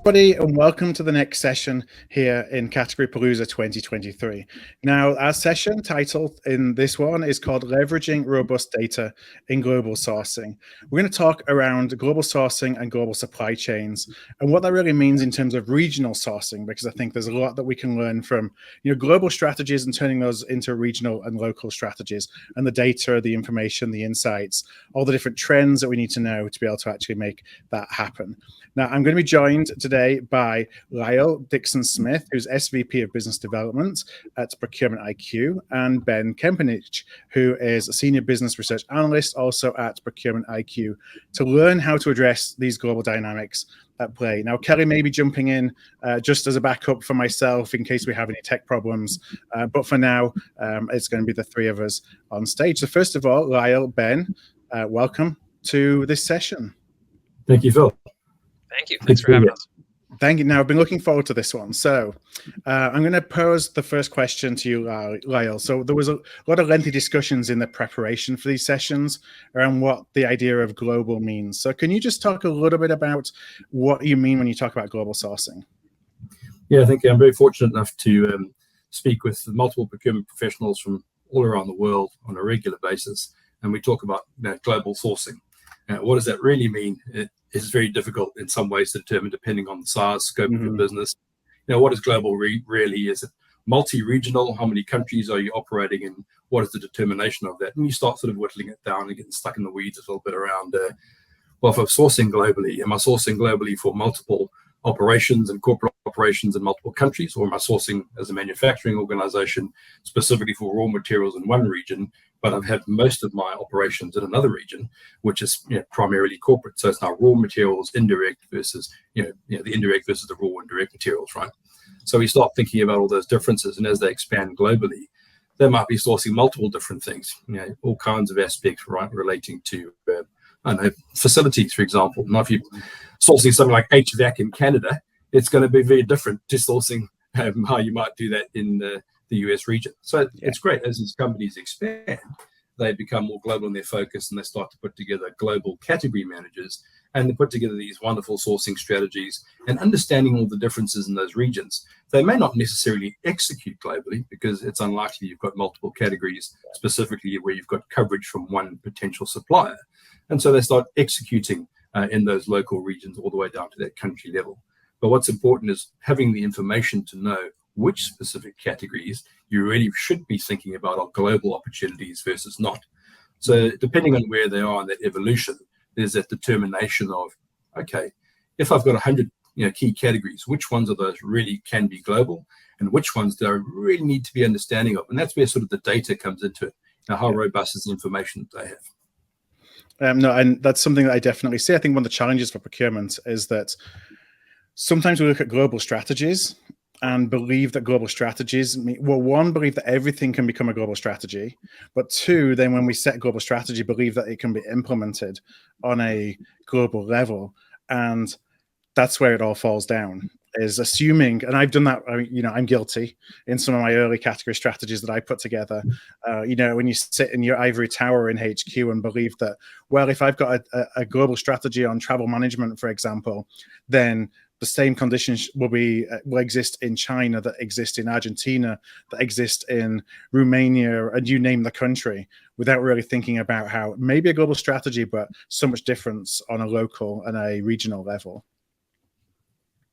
Everybody, and welcome to the next session here in Category Palooza 2023. Now, our session title in this one is called Leveraging Robust Data in Global Sourcing. We're going to talk around global sourcing and global supply chains and what that really means in terms of regional sourcing, because I think there's a lot that we can learn from global strategies and turning those into regional and local strategies, and the data, the information, the insights, all the different trends that we need to know to be able to actually make that happen. Now, I'm going to be joined today by Lyle Dixon Smith, who's SVP of Business Development at Procurement IQ, and Ben Kempenich, who is a Senior Business Research Analyst also at Procurement IQ, to learn how to address these global dynamics at play. Now, Kelly may be jumping in just as a backup for myself in case we have any tech problems, but for now, it's going to be the three of us on stage. So first of all, Lyle, Ben, welcome to this session. Thank you, Phil. Thank you. Thanks for having us. Thank you. Now, I've been looking forward to this one. So I'm going to pose the first question to you, Lyle. So there was a lot of lengthy discussions in the preparation for these sessions around what the idea of global means. So can you just talk a little bit about what you mean when you talk about global sourcing? Yeah, I think I'm very fortunate enough to speak with multiple procurement professionals from all around the world on a regular basis. And we talk about global sourcing. What does that really mean? It is very difficult in some ways to determine, depending on the size, scope of your business. What is global really? Is it multi-regional? How many countries are you operating in? What is the determination of that? And you start sort of whittling it down and getting stuck in the weeds a little bit around, well, if I'm sourcing globally, am I sourcing globally for multiple operations and corporate operations in multiple countries, or am I sourcing as a manufacturing organization specifically for raw materials in one region, but I've had most of my operations in another region, which is primarily corporate. So it's now raw materials, indirect versus the indirect versus the raw and direct materials, right? So we start thinking about all those differences, and as they expand globally, they might be sourcing multiple different things, all kinds of aspects, right, relating to facilities, for example. Now, if you're sourcing something like HVAC in Canada, it's going to be very different to sourcing how you might do that in the US region. So it's great as these companies expand, they become more global in their focus, and they start to put together global category managers, and they put together these wonderful sourcing strategies and understanding all the differences in those regions. They may not necessarily execute globally because it's unlikely you've got multiple categories specifically where you've got coverage from one potential supplier. And so they start executing in those local regions all the way down to that country level. But what's important is having the information to know which specific categories you really should be thinking about are global opportunities versus not. So depending on where they are in that evolution, there's that determination of, okay, if I've got 100 key categories, which ones of those really can be global and which ones do I really need to be understanding of? And that's where sort of the data comes into it. How robust is the information that they have? No, and that's something that I definitely see. I think one of the challenges for procurement is that sometimes we look at global strategies and believe that global strategies, one, believe that everything can become a global strategy, but two, then when we set global strategy, believe that it can be implemented on a global level. And that's where it all falls down, is assuming, and I've done that, I'm guilty in some of my early category strategies that I put together. When you sit in your ivory tower in HQ and believe that, well, if I've got a global strategy on travel management, for example, then the same conditions will exist in China, that exist in Argentina, that exist in Romania, and you name the country, without really thinking about how maybe a global strategy, but so much difference on a local and a regional level.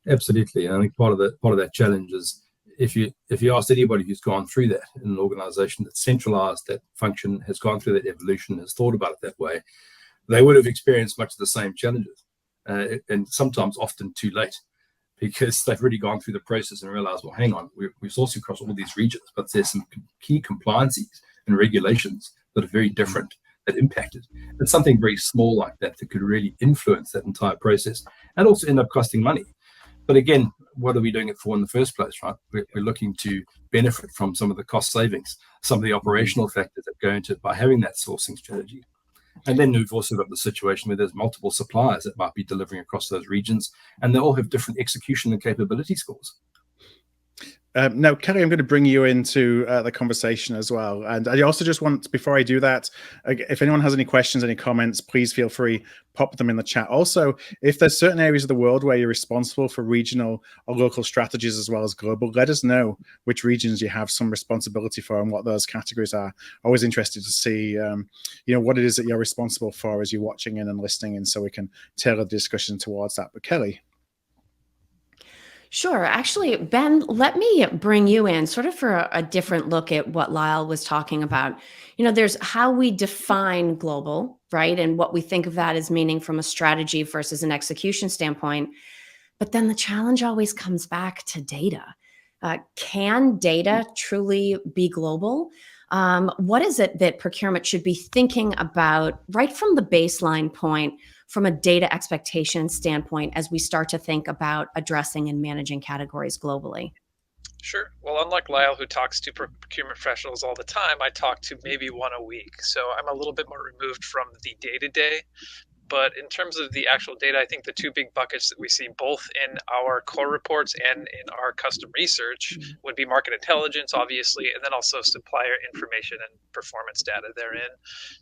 Absolutely. I think part of that challenge is if you ask anybody who's gone through that in an organization that's centralized that function, has gone through that evolution, has thought about it that way, they would have experienced much of the same challenges. And sometimes often too late, because they've already gone through the process and realized, well, hang on, we're sourcing across all these regions, but there's some key compliances and regulations that are very different that impact it. It's something very small like that that could really influence that entire process and also end up costing money. But again, what are we doing it for in the first place, right? We're looking to benefit from some of the cost savings, some of the operational factors that go into it by having that sourcing strategy. And then we've also got the situation where there's multiple suppliers that might be delivering across those regions, and they all have different execution and capability scores. Now, Kelly, I'm going to bring you into the conversation as well. And I also just want, before I do that, if anyone has any questions, any comments, please feel free, pop them in the chat. Also, if there's certain areas of the world where you're responsible for regional or local strategies as well as global, let us know which regions you have some responsibility for and what those categories are. Always interested to see, what it is that you're responsible for as you're watching in and listening in, so we can tailor the discussion towards that. But Kelly. Sure. Actually, Ben, let me bring you in sort of for a different look at what Lyle was talking about. There's how we define global, right? And what we think of that as meaning from a strategy versus an execution standpoint. But then the challenge always comes back to data. Can data truly be global? What is it that procurement should be thinking about right from the baseline point, from a data expectation standpoint, as we start to think about addressing and managing categories globally? Sure. Well, unlike Lyle, who talks to procurement professionals all the time, I talk to maybe one a week. So I'm a little bit more removed from the day-to-day. But in terms of the actual data, I think the two big buckets that we see both in our core reports and in our custom research would be market intelligence, obviously, and then also supplier information and performance data therein.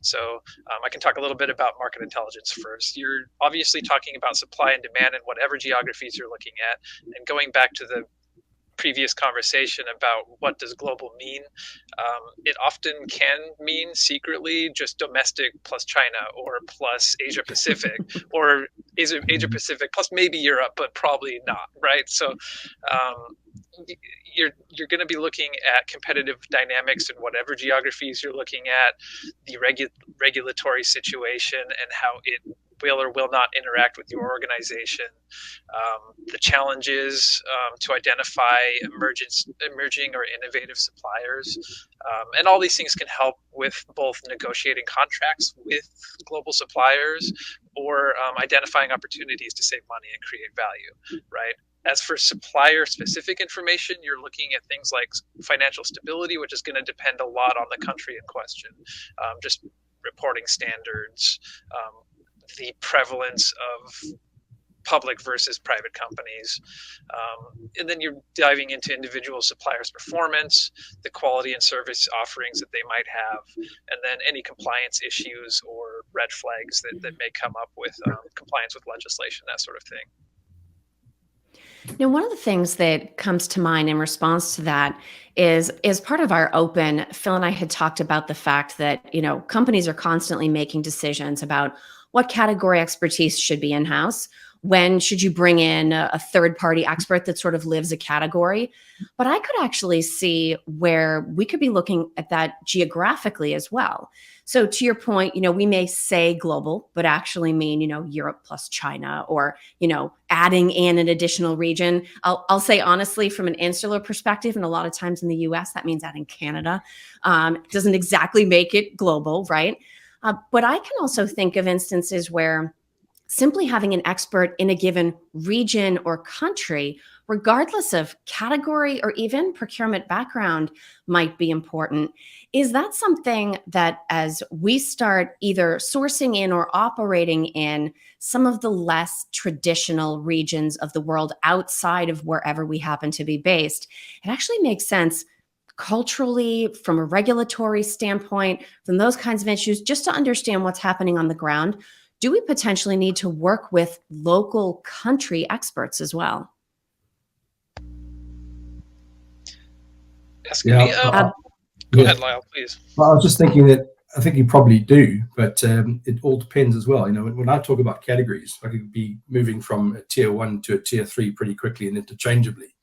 So I can talk a little bit about market intelligence first. You're obviously talking about supply and demand in whatever geographies you're looking at. And going back to the previous conversation about what does global mean, it often can mean secretly just domestic plus China or plus Asia Pacific or Asia Pacific plus maybe Europe, but probably not, right? So you're going to be looking at competitive dynamics in whatever geographies you're looking at, the regulatory situation and how it will or will not interact with your organization, the challenges to identify emerging or innovative suppliers, and all these things can help with both negotiating contracts with global suppliers or identifying opportunities to save money and create value, right? As for supplier-specific information, you're looking at things like financial stability, which is going to depend a lot on the country in question, just reporting standards, the prevalence of public versus private companies. And then you're diving into individual suppliers' performance, the quality and service offerings that they might have, and then any compliance issues or red flags that may come up with compliance with legislation, that sort of thing. Now, one of the things that comes to mind in response to that is part of our open, Phil and I had talked about the fact that, companies are constantly making decisions about what category expertise should be in-house. When should you bring in a third-party expert that sort of lives a category? But I could actually see where we could be looking at that geographically as well. So to your point, we may say global, but actually mean, Europe plus China, or, adding in an additional region. I'll say honestly, from an insular perspective, and a lot of times in the US, that means adding Canada. It doesn't exactly make it global, right? But I can also think of instances where simply having an expert in a given region or country, regardless of category or even procurement background, might be important. Is that something that, as we start either sourcing in or operating in some of the less traditional regions of the world outside of wherever we happen to be based, it actually makes sense culturally, from a regulatory standpoint, from those kinds of issues, just to understand what's happening on the ground? Do we potentially need to work with local country experts as well? Go ahead, Lyle, please. Well, I was just thinking that I think you probably do, but it all depends as well. When I talk about categories, I could be moving from a tier 1 to a tier 3 pretty quickly and interchangeably.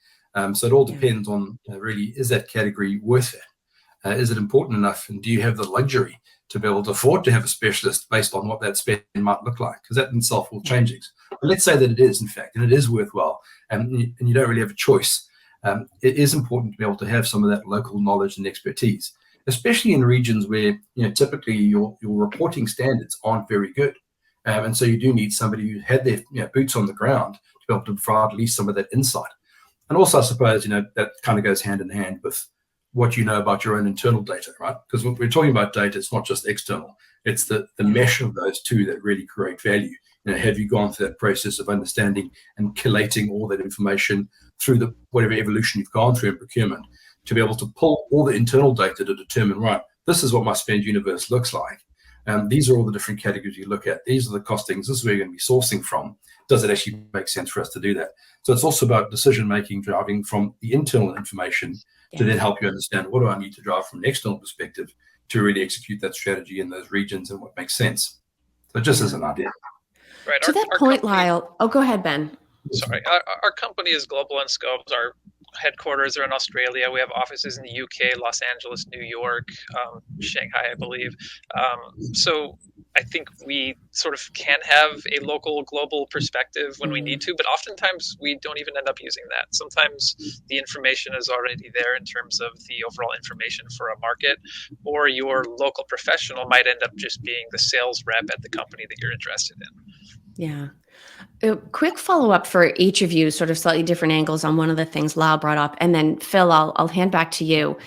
So it all depends on really, is that category worth it? Is it important enough? And do you have the luxury to be able to afford to have a specialist based on what that spend might look like? Because that in itself will change things. But let's say that it is, in fact, and it is worthwhile, and you don't really have a choice. It is important to be able to have some of that local knowledge and expertise, especially in regions where typically your reporting standards aren't very good. And so you do need somebody who had their boots on the ground to be able to provide at least some of that insight. And also, I suppose, that kind of goes hand in hand with what you know about your own internal data, right? Because when we're talking about data, it's not just external. It's the mesh of those two that really create value. Have you gone through that process of understanding and collating all that information, through whatever evolution you've gone through in procurement, to be able to pull all the internal data to determine, right, this is what my spend universe looks like. These are all the different categories you look at. These are the costings. This is where you're going to be sourcing from. Does it actually make sense for us to do that? So it's also about decision-making, driving from the internal information to then help you understand, what do I need to drive from an external perspective to really execute that strategy in those regions and what makes sense. So just as an idea. Right. To that point, Lyle, go ahead, Ben. Sorry. Our company is global in scope. Our headquarters are in Australia. We have offices in the UK, Los Angeles, New York, Shanghai, I believe. So I think we sort of can have a local, global perspective when we need to, but oftentimes we don't even end up using that. Sometimes the information is already there in terms of the overall information for a market, or your local professional might end up just being the sales rep at the company that you're interested in. Yeah. A quick follow-up for each of you, sort of slightly different angles on one of the things Lyle brought up. And then Phil, I'll hand back to you.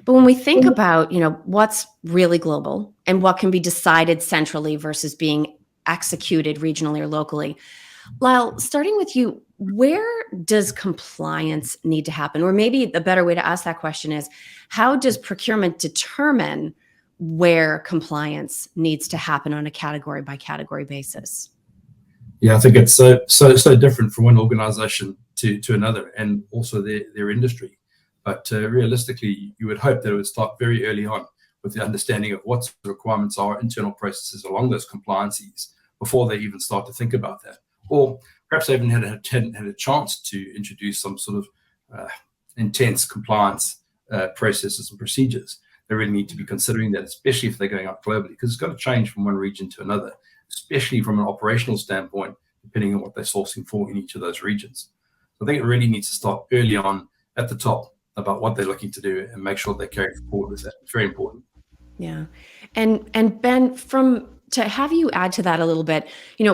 But when we think about, what's really global and what can be decided centrally versus being executed regionally or locally, Lyle, starting with you, where does compliance need to happen? Or maybe the better way to ask that question is, how does procurement determine where compliance needs to happen on a category by category basis? Yeah, I think it's so different from one organization to another, and also their industry. But realistically, you would hope that it would start very early on with the understanding of what the requirements are, internal processes along those compliances, before they even start to think about that. Or perhaps they haven't had a chance to introduce some sort of intense compliance processes and procedures. They really need to be considering that, especially if they're going out globally, because it's got to change from one region to another, especially from an operational standpoint, depending on what they're sourcing for in each of those regions. So I think it really needs to start early on at the top about what they're looking to do and make sure they carry forward with that. It's very important. Yeah. And Ben, to have you add to that a little bit,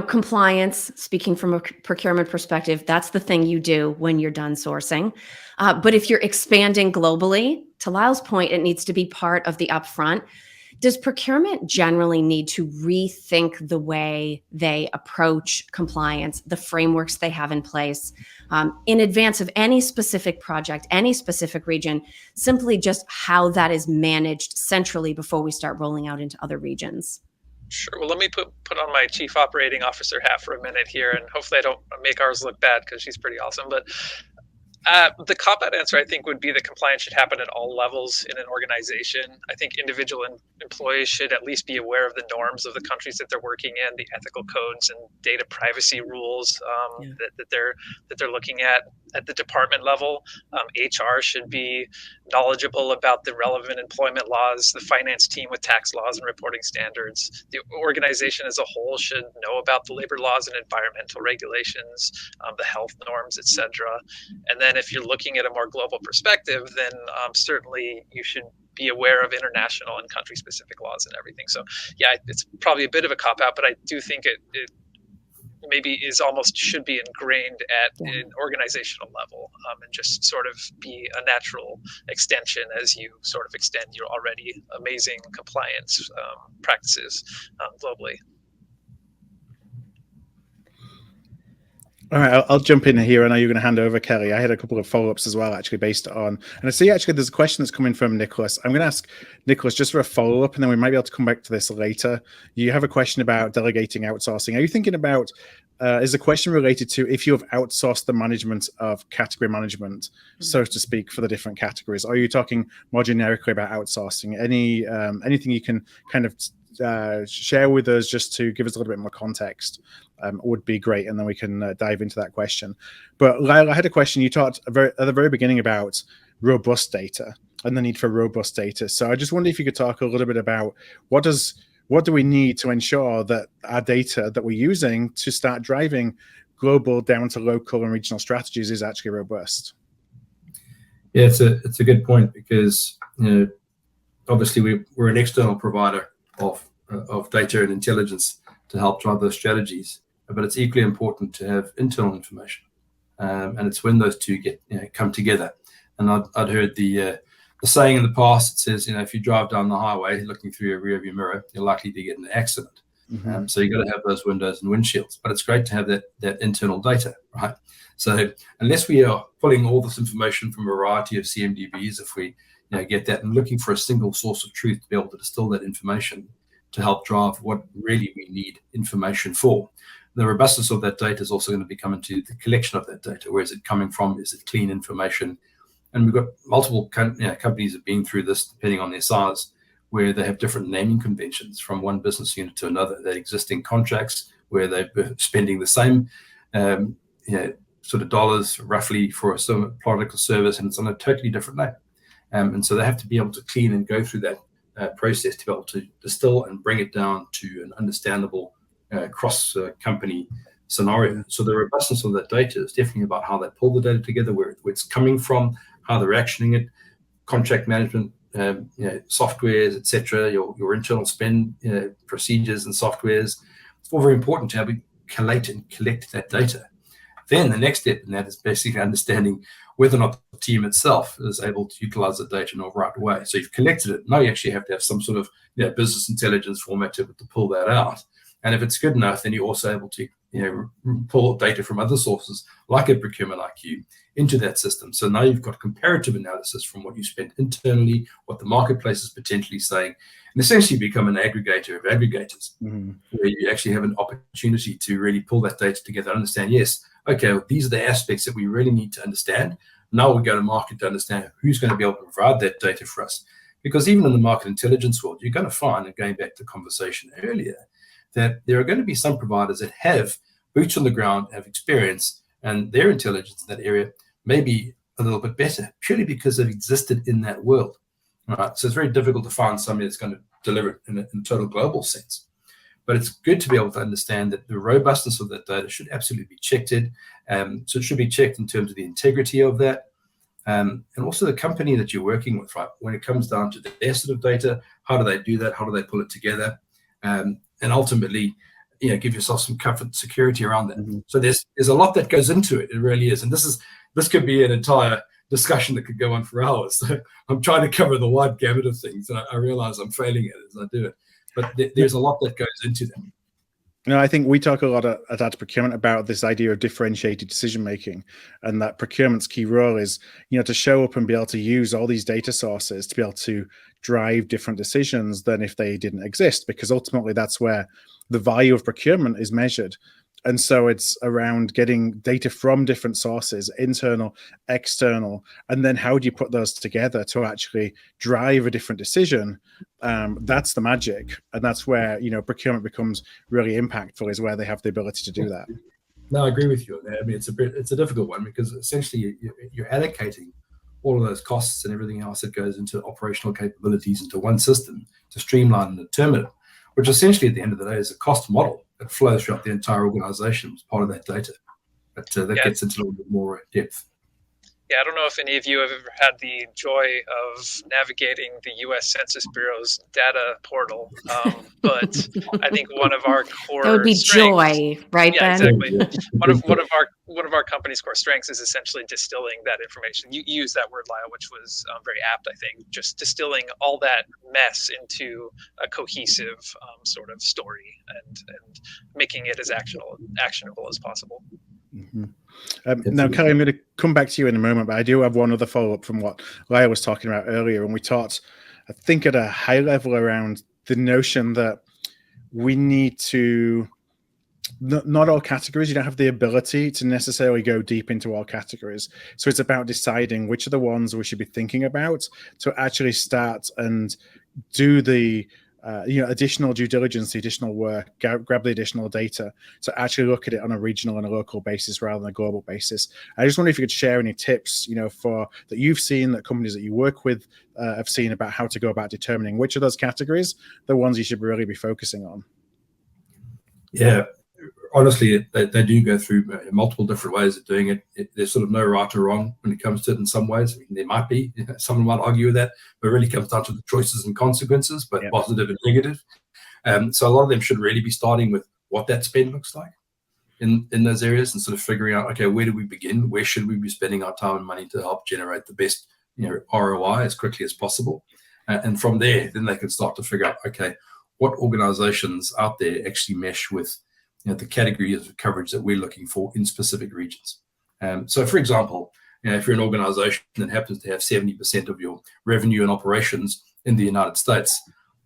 compliance, speaking from a procurement perspective, that's the thing you do when you're done sourcing. But if you're expanding globally, to Lyle's point, it needs to be part of the upfront. Does procurement generally need to rethink the way they approach compliance, the frameworks they have in place, in advance of any specific project, any specific region, simply just how that is managed centrally before we start rolling out into other regions? Sure. Well, let me put on my chief operating officer hat for a minute here, and hopefully I don't make ours look bad because she's pretty awesome. But the cop-out answer, I think, would be that compliance should happen at all levels in an organization. I think individual employees should at least be aware of the norms of the countries that they're working in, the ethical codes and data privacy rules that they're looking at the department level. HR should be knowledgeable about the relevant employment laws, the finance team with tax laws and reporting standards. The organization as a whole should know about the labor laws and environmental regulations, the health norms, etc. And then if you're looking at a more global perspective, then certainly you should be aware of international and country-specific laws and everything. So yeah, it's probably a bit of a cop-out, but I do think it maybe should be ingrained at an organizational level, and just sort of be a natural extension as you sort of extend your already amazing compliance practices globally. All right, I'll jump in here. I know you're going to hand over, Kelly. I had a couple of follow-ups as well, actually, based on, and I see actually there's a question that's coming from Nicholas. I'm going to ask Nicholas just for a follow-up, and then we might be able to come back to this later. You have a question about delegating outsourcing. Are you thinking about, is the question related to if you have outsourced the management of category management, so to speak, for the different categories? Or are you talking more generically about outsourcing? Anything you can kind of share with us just to give us a little bit more context would be great, and then we can dive into that question. But Lyle, I had a question. You talked at the very beginning about robust data and the need for robust data. So I just wonder if you could talk a little bit about what do we need to ensure that our data that we're using to start driving global down to local and regional strategies is actually robust? Yeah, it's a good point, because obviously we're an external provider of data and intelligence to help drive those strategies, but it's equally important to have internal information, and it's when those two come together. And I'd heard the saying in the past. It says, if you drive down the highway looking through your rearview mirror, you're likely to get in an accident. So you've got to have those windows and windshields, but it's great to have that internal data, right? So unless we are pulling all this information from a variety of CMDBs, if we get that and looking for a single source of truth to be able to distill that information to help drive what really we need information for. The robustness of that data is also going to be coming to the collection of that data. Where is it coming from? Is it clean information? And we've got multiple companies that have been through this, depending on their size, where they have different naming conventions from one business unit to another. That existing contracts where they're spending the same sort of dollars roughly for a product or service, and it's on a totally different name. And so they have to be able to clean and go through that process to be able to distill and bring it down to an understandable cross-company scenario. So the robustness of that data is definitely about how they pull the data together, where it's coming from, how they're actioning it, contract management, softwares, etc., your internal spend procedures and softwares. It's all very important to have collate that data. Then the next step in that is basically understanding whether or not the team itself is able to utilize the data in the right way. So you've collected it. Now you actually have to have some sort of business intelligence format to pull that out. And if it's good enough, then you're also able to pull data from other sources like a Procurement IQ into that system. So now you've got comparative analysis from what you spent internally, what the marketplace is potentially saying, and essentially become an aggregator of aggregators, where you actually have an opportunity to really pull that data together and understand, yes, okay, well, these are the aspects that we really need to understand. Now we go to market to understand who's going to be able to provide that data for us. Because even in the market intelligence world, you're going to find, and going back to the conversation earlier, that there are going to be some providers that have boots on the ground, have experience, and their intelligence in that area may be a little bit better, purely because they've existed in that world. Right? So it's very difficult to find somebody that's going to deliver it in a total global sense. But it's good to be able to understand that the robustness of that data should absolutely be checked in. So it should be checked in terms of the integrity of that. And also the company that you're working with, right? When it comes down to their sort of data, how do they do that? How do they pull it together? And ultimately, give yourself some comfort and security around that. So there's a lot that goes into it. It really is. And this could be an entire discussion that could go on for hours. So I'm trying to cover the wide gamut of things, and I realize I'm failing at it as I do it. But there's a lot that goes into them. I think we talk a lot at Art of Procurement about this idea of differentiated decision making, and that procurement's key role is, to show up and be able to use all these data sources to be able to drive different decisions than if they didn't exist, because ultimately that's where the value of procurement is measured. And so it's around getting data from different sources, internal, external, and then how do you put those together to actually drive a different decision? That's the magic. And that's where, procurement becomes really impactful, is where they have the ability to do that. No, I agree with you on that. I mean, it's a difficult one, because essentially you're allocating all of those costs and everything else that goes into operational capabilities into one system to streamline and determine it, which essentially at the end of the day is a cost model that flows throughout the entire organization as part of that data. But that gets into a little bit more depth. Yeah, I don't know if any of you have ever had the joy of navigating the U.S. Census Bureau's data portal, but I think one of our core that would be joy, right? Yeah, Ben? exactly. One of our company's core strengths is essentially distilling that information. You used that word, Lyle, which was very apt, I think. Just distilling all that mess into a cohesive sort of story and making it as actionable as possible. Now, Kelly, I'm going to come back to you in a moment, but I do have one other follow-up from what Lyle was talking about earlier. And we talked, I think, at a high level around the notion that we need to, not all categories, you don't have the ability to necessarily go deep into all categories. So it's about deciding which are the ones we should be thinking about to actually start and do the additional due diligence, the additional work, grab the additional data to actually look at it on a regional and a local basis rather than a global basis. I just wonder if you could share any tips, for that you've seen, that companies that you work with have seen, about how to go about determining which of those categories, the ones you should really be focusing on. Yeah, honestly, they do go through multiple different ways of doing it. There's sort of no right or wrong when it comes to it in some ways. I mean, there might be, someone might argue with that, but it really comes down to the choices and consequences, both positive and negative. So a lot of them should really be starting with what that spend looks like in those areas, and sort of figuring out, okay, where do we begin? Where should we be spending our time and money to help generate the best ROI as quickly as possible? And from there, then they can start to figure out, okay, what organizations out there actually mesh with the category of coverage that we're looking for in specific regions. So, for example, if you're an organization that happens to have 70% of your revenue and operations in the United States,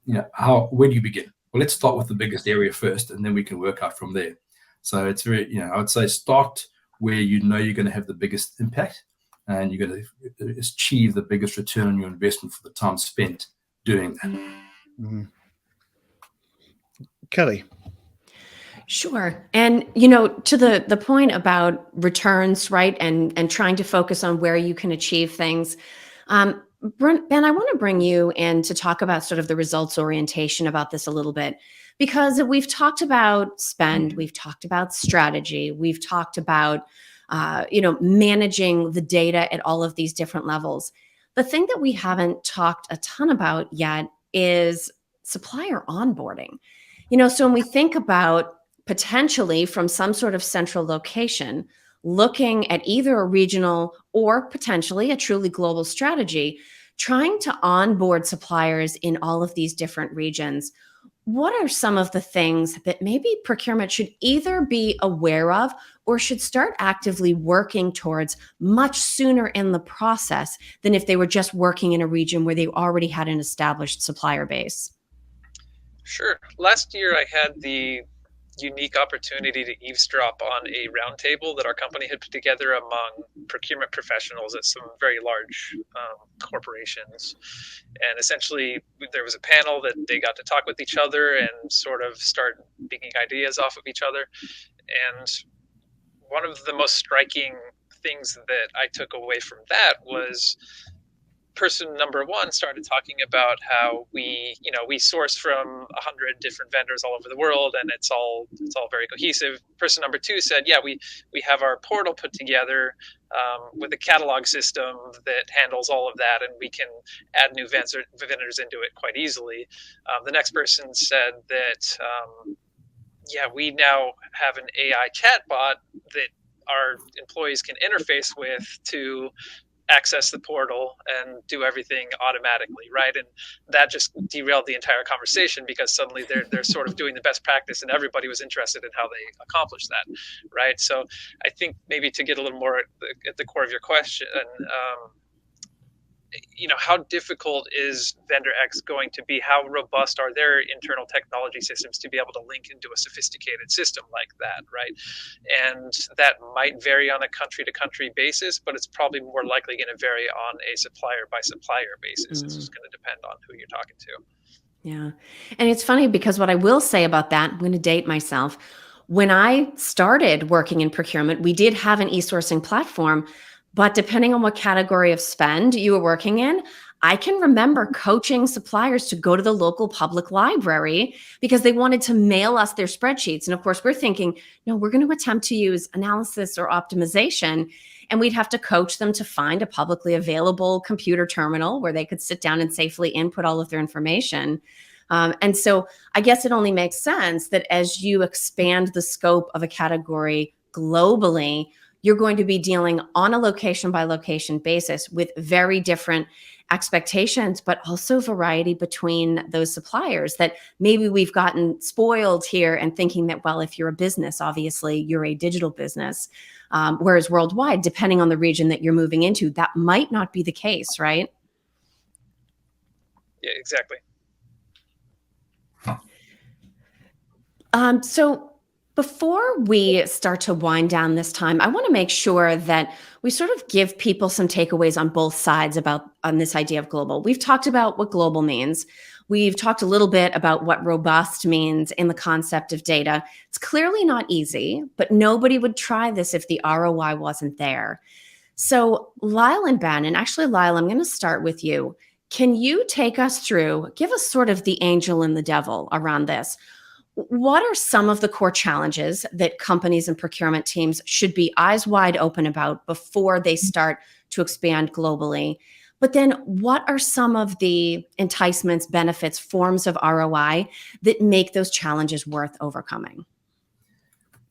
where do you begin? Well, let's start with the biggest area first, and then we can work out from there. So it's very, I would say start where you're going to have the biggest impact, and you're going to achieve the biggest return on your investment for the time spent doing that. Mm-hmm. Kelly. Sure. And, to the point about returns, right, and trying to focus on where you can achieve things. Ben, I want to bring you in to talk about sort of the results orientation about this a little bit, because we've talked about spend, we've talked about strategy, we've talked about, managing the data at all of these different levels. The thing that we haven't talked a ton about yet is supplier onboarding. So when we think about potentially from some sort of central location, looking at either a regional or potentially a truly global strategy, trying to onboard suppliers in all of these different regions, what are some of the things that maybe procurement should either be aware of or should start actively working towards much sooner in the process than if they were just working in a region where they already had an established supplier base? Sure. Last year, I had the unique opportunity to eavesdrop on a roundtable that our company had put together among procurement professionals at some very large corporations. And essentially, there was a panel that they got to talk with each other and sort of start picking ideas off of each other. And one of the most striking things that I took away from that was person number one started talking about how we source from 100 different vendors all over the world, and it's all very cohesive. Person number two said, yeah, we have our portal put together with a catalog system that handles all of that, and we can add new vendors into it quite easily. The next person said that, we now have an AI chatbot that our employees can interface with to access the portal and do everything automatically, right? And that just derailed the entire conversation because suddenly they're sort of doing the best practice, and everybody was interested in how they accomplish that, right? So I think maybe to get a little more at the core of your question, how difficult is vendor X going to be? How robust are their internal technology systems to be able to link into a sophisticated system like that, right? And that might vary on a country-to-country basis, but it's probably more likely going to vary on a supplier-by-supplier basis. It's just going to depend on who you're talking to. Yeah. And it's funny because what I will say about that, I'm going to date myself. When I started working in procurement, we did have an e-sourcing platform. But depending on what category of spend you were working in, I can remember coaching suppliers to go to the local public library because they wanted to mail us their spreadsheets. And of course, we're thinking, no, we're going to attempt to use analysis or optimization. And we'd have to coach them to find a publicly available computer terminal where they could sit down and safely input all of their information. And so I guess it only makes sense that as you expand the scope of a category globally, you're going to be dealing on a location by location basis with very different expectations, but also variety between those suppliers that maybe we've gotten spoiled here and thinking that, well, if you're a business, obviously you're a digital business. Whereas worldwide, depending on the region that you're moving into, that might not be the case, right? Yeah, exactly. So before we start to wind down this time, I want to make sure that we sort of give people some takeaways on both sides on this idea of global. We've talked about what global means. We've talked a little bit about what robust means in the concept of data. It's clearly not easy, but nobody would try this if the ROI wasn't there. So Lyle and Ben, and actually Lyle, I'm going to start with you. Can you take us through, give us sort of the angel and the devil around this? What are some of the core challenges that companies and procurement teams should be eyes wide open about before they start to expand globally? But then what are some of the enticements, benefits, forms of ROI that make those challenges worth overcoming?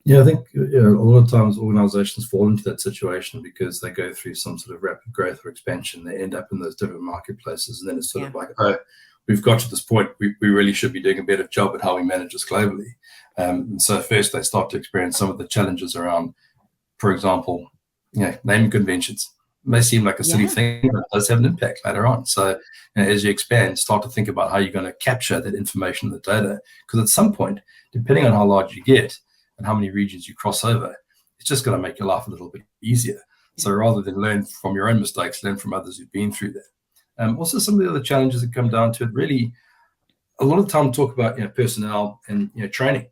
Yeah, I think a lot of times organizations fall into that situation because they go through some sort of rapid growth or expansion. They end up in those different marketplaces, and then it's sort of like, oh, we've got to this point, we really should be doing a better job at how we manage this globally. And so first they start to experience some of the challenges around, for example, naming conventions. It may seem like a silly thing, but it does have an impact later on. So as you expand, start to think about how you're going to capture that information, the data, because at some point, depending on how large you get and how many regions you cross over, it's just going to make your life a little bit easier. So rather than learn from your own mistakes, learn from others who've been through that. Also, some of the other challenges that come down to it, really, a lot of the time talk about personnel and training.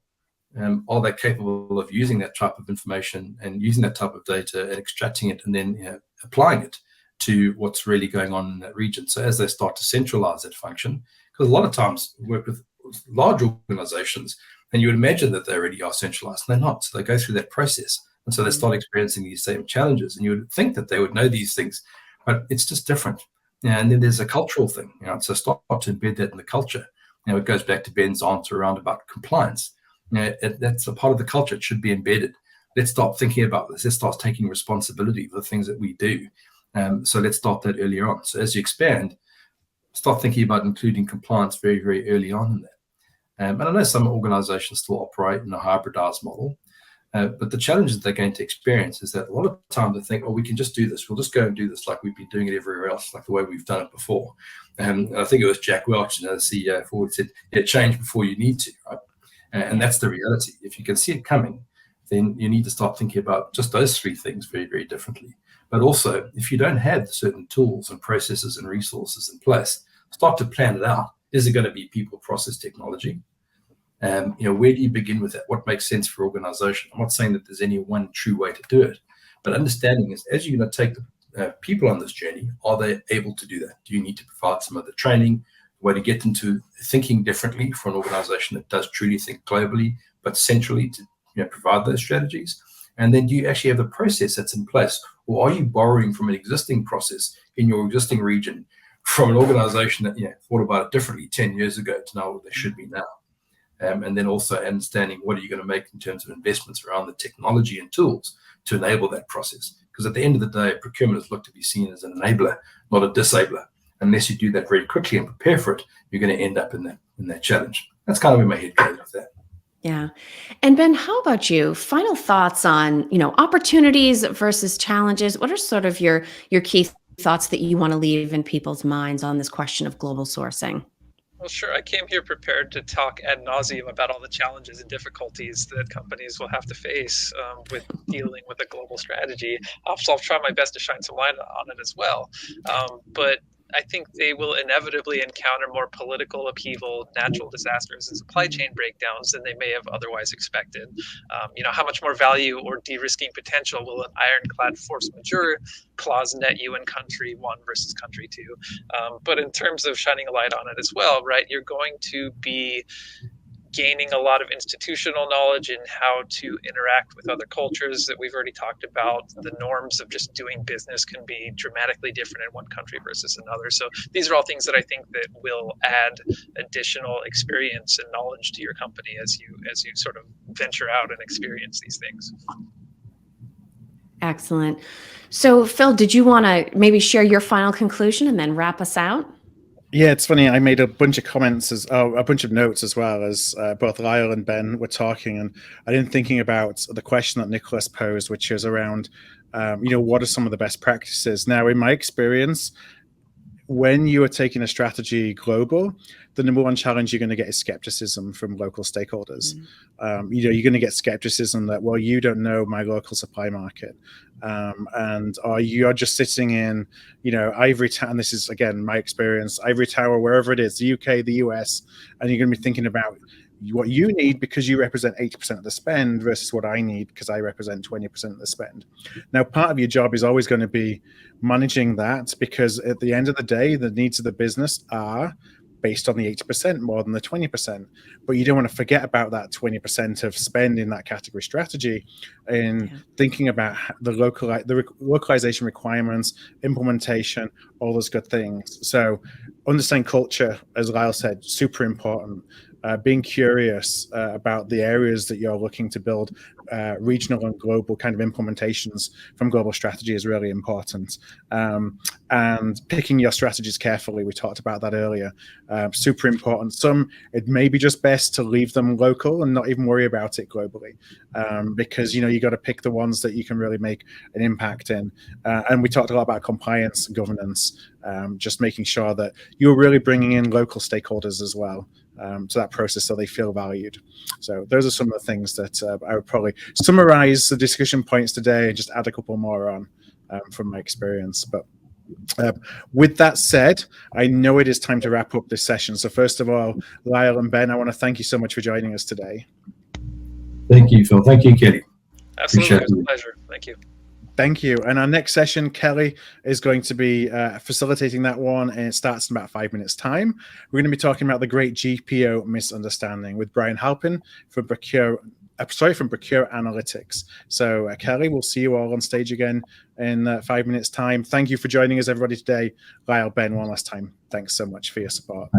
Are they capable of using that type of information and using that type of data and extracting it and then applying it to what's really going on in that region? So as they start to centralize that function, because a lot of times we work with large organizations and you would imagine that they already are centralized, and they're not. So they go through that process. And so they start experiencing these same challenges, and you would think that they would know these things, but it's just different. And then there's a cultural thing. So start to embed that in the culture. It goes back to Ben's answer around about compliance. That's a part of the culture. It should be embedded. Let's start thinking about this. Let's start taking responsibility for the things that we do. So let's start that earlier on. So as you expand, start thinking about including compliance very, very early on in that. And I know some organizations still operate in a hybridized model, but the challenge that they're going to experience is that a lot of the time they think, oh, we can just do this. We'll just go and do this like we've been doing it everywhere else, like the way we've done it before. And I think it was Jack Welch, the CEO, who said, change before you need to, right? And that's the reality. If you can see it coming, then you need to start thinking about just those three things very, very differently. But also, if you don't have certain tools and processes and resources in place, start to plan it out. Is it going to be people, process, technology? Where do you begin with that? What makes sense for organization? I'm not saying that there's any one true way to do it, but understanding is as you're going to take the people on this journey, are they able to do that? Do you need to provide some of the training, way to get into thinking differently for an organization that does truly think globally, but centrally to provide those strategies? And then do you actually have the process that's in place? Or are you borrowing from an existing process in your existing region from an organization that thought about it differently 10 years ago to know what they should be now? And then also understanding what are you going to make in terms of investments around the technology and tools to enable that process. Because at the end of the day, procurement is looked to be seen as an enabler, not a disabler. Unless you do that very quickly and prepare for it, you're going to end up in that challenge. That's kind of where my head goes with that. Yeah. And Ben, how about you? Final thoughts on, opportunities versus challenges. What are sort of your key thoughts that you want to leave in people's minds on this question of global sourcing? Well, sure. I came here prepared to talk ad nauseum about all the challenges and difficulties that companies will have to face with dealing with a global strategy. I'll try my best to shine some light on it as well. But I think they will inevitably encounter more political upheaval, natural disasters, and supply chain breakdowns than they may have otherwise expected. How much more value or de-risking potential will an ironclad force majeure clause net you in country one versus country two? But in terms of shining a light on it as well, right, you're going to be gaining a lot of institutional knowledge in how to interact with other cultures that we've already talked about. The norms of just doing business can be dramatically different in one country versus another. So these are all things that I think that will add additional experience and knowledge to your company as you sort of venture out and experience these things. Excellent. So Phil, did you want to maybe share your final conclusion and then wrap us out? Yeah, it's funny. I made a bunch of comments, a bunch of notes as well as both Lyle and Ben were talking, and I didn't thinking about the question that Nicholas posed, which is around, what are some of the best practices? Now, in my experience, when you are taking a strategy global, the number one challenge you're going to get is skepticism from local stakeholders. You're going to get skepticism that, well, you don't know my local supply market. Or you're just sitting in, ivory tower, and this is, again, my experience, ivory tower, wherever it is, the UK, the US, and you're going to be thinking about what you need because you represent 80% of the spend versus what I need because I represent 20% of the spend. Now, part of your job is always going to be managing that, because at the end of the day, the needs of the business are based on the 80% more than the 20%. But you don't want to forget about that 20% of spend in that category strategy in thinking about the localization requirements, implementation, all those good things. So understand culture, as Lyle said, super important. being curious about the areas that you're looking to build regional and global kind of implementations from global strategy is really important. And picking your strategies carefully, we talked about that earlier, super important. Some, it may be just best to leave them local and not even worry about it globally, because you got to pick the ones that you can really make an impact in. And we talked a lot about compliance and governance, just making sure that you're really bringing in local stakeholders as well to that process so they feel valued. So those are some of the things that I would probably summarize the discussion points today and just add a couple more on from my experience. But with that said, I know it is time to wrap up this session. So first of all, Lyle and Ben, I want to thank you so much for joining us today. Thank you, Phil. Thank you, Kenny. Absolutely. It was a pleasure. Thank you. Thank you. And our next session, Kelly is going to be facilitating that one, and it starts in about 5 minutes' time. We're going to be talking about the great GPO misunderstanding with Brian Halpin from Procure Analytics. So Kelly, we'll see you all on stage again in 5 minutes' time. Thank you for joining us, everybody, today. Lyle, Ben, one last time, thanks so much for your support.